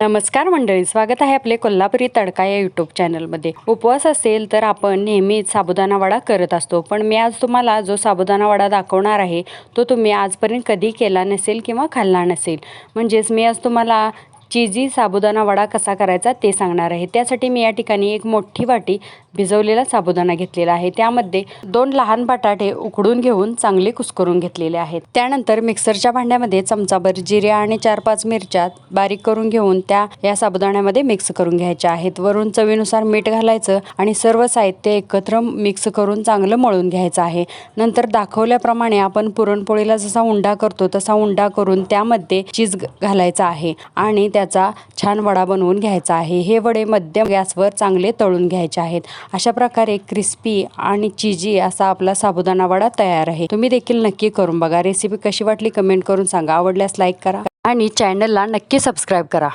नमस्कार मंडळी, स्वागत आहे आपले कोल्हापुरी तडका या यूट्यूब चॅनलमध्ये। उपवास असेल तर आपण नेहमीच साबुदाणा वडा करत असतो, पण मी आज तुम्हाला जो साबुदाणा वडा दाखवणार आहे तो तुम्ही आजपर्यंत कधी केला नसेल किंवा खाल्ला नसेल। म्हणजेच मी आज तुम्हाला चीजी साबुदाणा वडा कसा करायचा ते सांगणार आहे। त्यासाठी मी या ठिकाणी एक मोठी वाटी भिजवलेला साबुदाणा घेतलेला आहे। त्यामध्ये 2 लहान बटाटे उकडून घेऊन चांगले कुस्करून घेतलेले आहेत। त्यानंतर मिक्सरच्या भांड्यामध्ये चमचाभर जिरे आणि 4-5 मिरच्या बारीक करून घेऊन त्या या साबुदाण्यामध्ये मिक्स करून घ्यायच्या आहेत। वरून चवीनुसार मीठ घालायचं आणि सर्व साहित्य एकत्र मिक्स करून चांगलं मळून घ्यायचं आहे। नंतर दाखवल्याप्रमाणे आपण पुरणपोळीला जसा उंडा करतो तसा उंडा करून त्यामध्ये चीज घालायचा आहे आणि त्याचा छान वडा बनवून घ्यायचा आहे। हे वडे मध्यम गॅसवर चांगले तळून घ्यायचे आहेत। अशा प्रकारे क्रिस्पी आणि चीजी असा आपला साबुदाणा वडा तयार आहे। तुम्ही देखील नक्की करून बघा। रेसिपी कशी वाटली कमेंट करून सांगा। आवडल्यास लाईक करा आणि चॅनलला नक्की सबस्क्राईब करा।